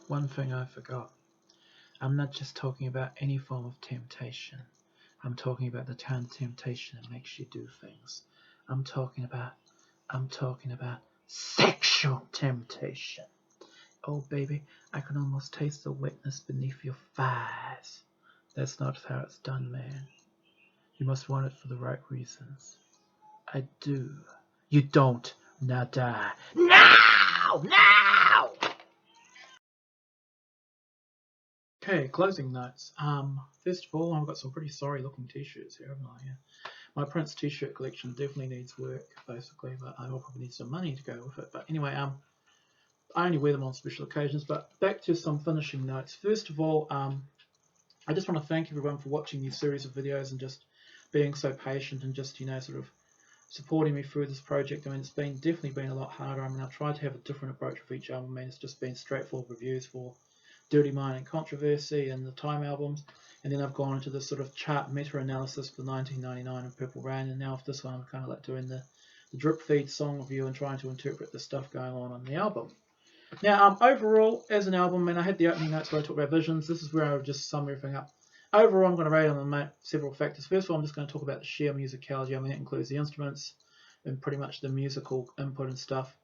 One thing I forgot. I'm not just talking about any form of temptation. I'm talking about the kind of temptation that makes you do things. I'm talking about sexual temptation. Oh baby, I can almost taste the wetness beneath your thighs. That's not how it's done, man. You must want it for the right reasons. I do. You don't. Now die. Now! Now! Okay, closing notes. First of all, I've got some pretty sorry looking t-shirts here, haven't I? Yeah. My Prince t-shirt collection definitely needs work, basically, but I will probably need some money to go with it. But anyway, I only wear them on special occasions. But back to some finishing notes. First of all, I just want to thank everyone for watching these series of videos and just being so patient and just, sort of supporting me through this project. I mean, it's definitely been a lot harder. I mean, I've tried to have a different approach with each album. I mean, it's just been straightforward reviews for Dirty Mind and Controversy and the Time albums, and then I've gone into this sort of chart meta-analysis for 1999 and Purple Rain, and now for this one I'm kind of like doing the drip feed song review and trying to interpret the stuff going on the album. Now, overall, as an album, and I had the opening notes where I talked about visions, this is where I would just sum everything up. Overall, I'm going to rate on several factors. First of all, I'm just going to talk about the sheer musicality. I mean, that includes the instruments and pretty much the musical input and stuff.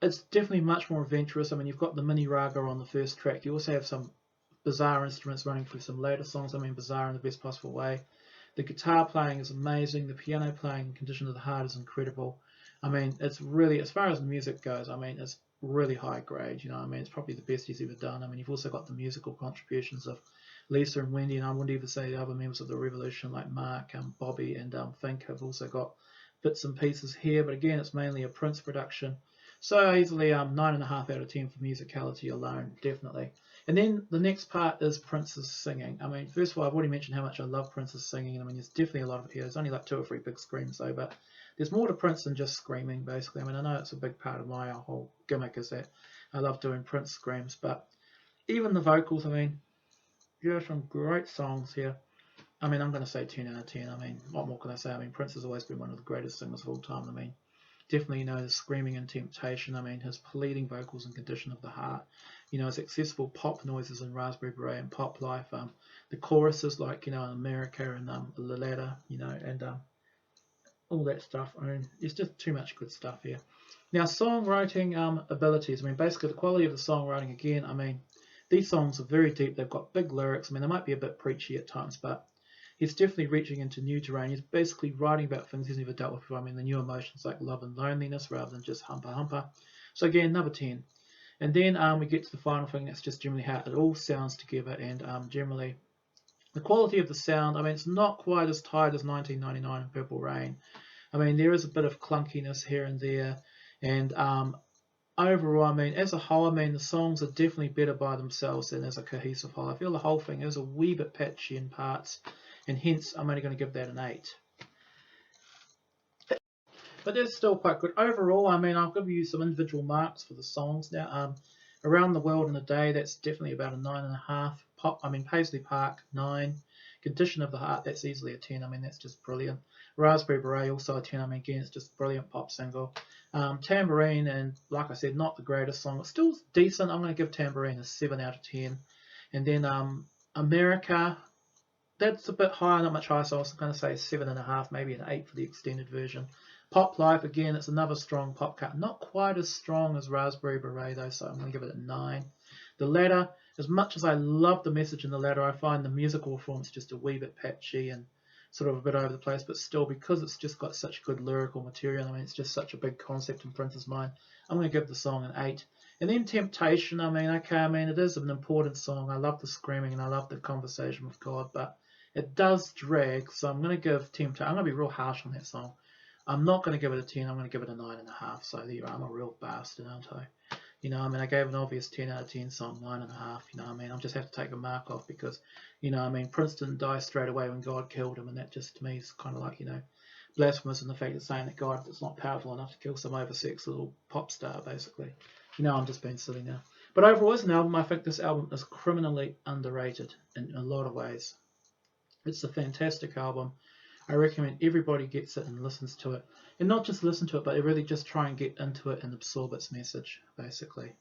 It's definitely much more adventurous. I mean, you've got the mini raga on the first track. You also have some bizarre instruments running through some later songs. I mean, bizarre in the best possible way. The guitar playing is amazing. The piano playing, Condition of the Heart, is incredible. I mean, it's really, as far as music goes, I mean, it's really high grade. I mean, it's probably the best he's ever done. I mean, you've also got the musical contributions of Lisa and Wendy, and I wouldn't even say the other members of the Revolution like Mark, Bobby, and Fink have also got bits and pieces here. But again, it's mainly a Prince production. So easily 9.5 out of 10 for musicality alone, definitely. And then the next part is Prince's singing. I mean, first of all, I've already mentioned how much I love Prince's singing. I mean, there's definitely a lot of it here. There's only like 2 or 3 big screams though, but there's more to Prince than just screaming, basically. I mean, I know it's a big part of my whole gimmick is that I love doing Prince screams, but even the vocals, I mean, there are some great songs here. I mean, I'm going to say 10 out of 10. I mean, what more can I say? I mean, Prince has always been one of the greatest singers of all time. I mean, definitely, the Screaming and Temptation. I mean, his pleading vocals and Condition of the Heart. His accessible pop noises in Raspberry Beret and Pop Life. The choruses like, in America and La Ladder, and all that stuff. I mean, it's just too much good stuff here. Now, songwriting abilities. I mean, basically the quality of the songwriting, again, I mean, these songs are very deep. They've got big lyrics. I mean, they might be a bit preachy at times, but he's definitely reaching into new terrain. He's basically writing about things he's never dealt with before. I mean, the new emotions like love and loneliness rather than just humper humper. So again, another 10. And then we get to the final thing. That's just generally how it all sounds together, and generally the quality of the sound. I mean, it's not quite as tight as 1999 and Purple Rain. I mean, there is a bit of clunkiness here and there, and overall, I mean, as a whole, I mean, the songs are definitely better by themselves than as a cohesive whole. I feel the whole thing is a wee bit patchy in parts, and hence I'm only going to give that an 8. But that's still quite good. Overall, I mean, I'll give you some individual marks for the songs now. Around the World in a Day, that's definitely about a 9.5. Paisley Park, 9. Condition of the Heart, that's easily a 10. I mean, that's just brilliant. Raspberry Beret, also a 10. I mean, again, it's just a brilliant pop single. Tambourine, and like I said, not the greatest song, but still decent. I'm going to give Tambourine a 7 out of 10. And then America, that's a bit higher, not much higher, so I was going to say 7.5, maybe an 8 for the extended version. Pop Life, again, it's another strong pop cut. Not quite as strong as Raspberry Beret, though, so I'm going to give it a 9. The Ladder, as much as I love the message in The Ladder, I find the musical performance just a wee bit patchy and sort of a bit over the place, but still, because it's just got such good lyrical material, I mean, it's just such a big concept in Prince's mind, I'm going to give the song an 8. And then Temptation, I mean, okay, I mean, it is an important song. I love the screaming and I love the conversation with God, but it does drag, so I'm going to give Temptation, I'm going to be real harsh on that song. I'm not going to give it a 10, I'm going to give it a 9.5, so there you are, I'm a real bastard, aren't I? I mean, I gave an obvious 10 out of 10 song, 9.5, I mean, I'll just have to take a mark off because, I mean, Prince didn't die straight away when God killed him, and that just, to me, is kind of like, blasphemous in the fact of saying that God is not powerful enough to kill some oversexed little pop star, basically. I'm just being silly now. But overall, as an album, I think this album is criminally underrated in a lot of ways. It's a fantastic album. I recommend everybody gets it and listens to it. And not just listen to it, but really just try and get into it and absorb its message, basically.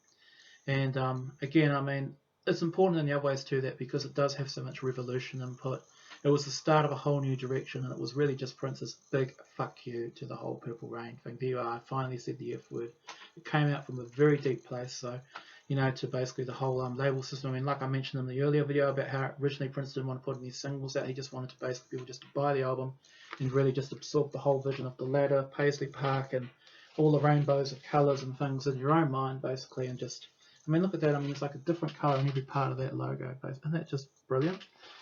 And again, I mean, it's important in the other ways too, that because it does have so much revolution input. It was the start of a whole new direction, and it was really just Prince's big fuck you to the whole Purple Rain thing. There you are, I finally said the F word. It came out from a very deep place, so, you know, to basically the whole label system. I mean, like I mentioned in the earlier video about how originally Prince didn't want to put any singles out, he just wanted to basically people just to buy the album and really just absorb the whole vision of the ladder, Paisley Park, and all the rainbows of colours and things in your own mind, basically, and just, I mean, look at that. I mean, it's like a different colour in every part of that logo. Isn't that just brilliant?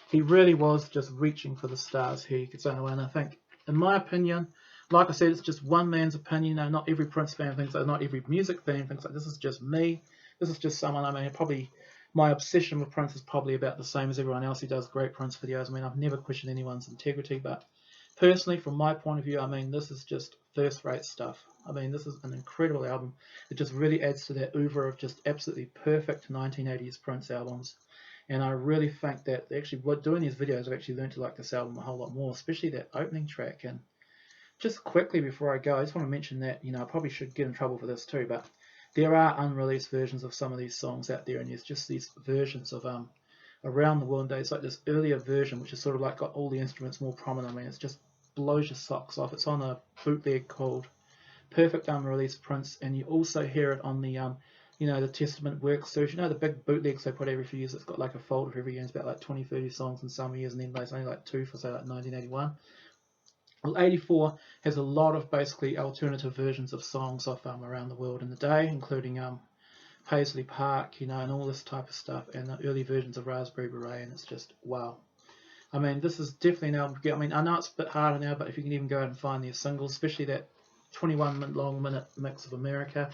He really was just reaching for the stars here, you could say. And I think, in my opinion, like I said, it's just one man's opinion. You know, not every Prince fan thinks that, not every music fan thinks that. This is just me. This is just someone, I mean, probably my obsession with Prince is probably about the same as everyone else who does great Prince videos. I mean, I've never questioned anyone's integrity, but personally, from my point of view, I mean, this is just first-rate stuff. I mean, this is an incredible album. It just really adds to that oeuvre of just absolutely perfect 1980s Prince albums. And I really think that actually, doing these videos, I've actually learned to like this album a whole lot more, especially that opening track. And just quickly before I go, I just want to mention that, you know, I probably should get in trouble for this too, but there are unreleased versions of some of these songs out there, and there's just these versions of Around the World Days, like this earlier version, which is sort of like got all the instruments more prominent. I mean, it just blows your socks off. It's on a bootleg called Perfect Unreleased Prince, and you also hear it on the you know, the Testament Works search. You know, the big bootlegs they put every few years. It's got like a folder for every year. It's about like 20, 30 songs in some years, and then there's only like 2 for say like 1981. Well, 84 has a lot of basically alternative versions of songs of Around the World in the Day, including Paisley Park, you know, and all this type of stuff, and the early versions of Raspberry Beret, and it's just wow. I mean, this is definitely an album to get. I mean, I know it's a bit harder now, but if you can even go out and find these singles, especially that 21-minute mix of America.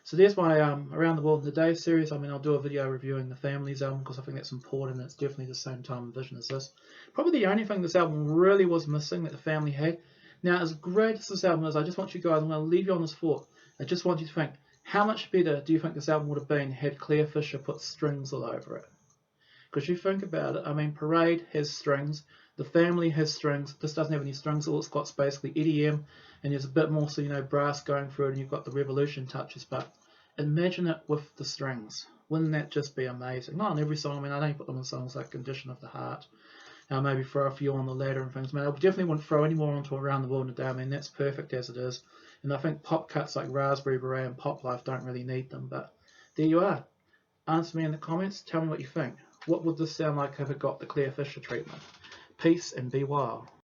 So there's my Around the World in the Day series. I mean, I'll do a video reviewing the Family's album because I think that's important. It's definitely the same time and vision as this. Probably the only thing this album really was missing that the Family had. Now, as great as this album is, I just want you guys, I'm going to leave you on this thought. I just want you to think, how much better do you think this album would have been had Claire Fisher put strings all over it? Because you think about it, I mean, Parade has strings, The Family has strings, this doesn't have any strings, all it's got is basically EDM, and there's a bit more, so you know, brass going through it, and you've got the Revolution touches, but imagine it with the strings. Wouldn't that just be amazing? Not on every song, I mean, I don't put them in songs like Condition of the Heart, maybe throw a few on the ladder and things. I mean, I definitely wouldn't throw any more onto Around the World in a Day. I mean, that's perfect as it is, and I think pop cuts like Raspberry Beret and Pop Life don't really need them, but there you are. Answer me in the comments, tell me what you think. What would this sound like if it got the Claire Fisher treatment? Peace and be wild.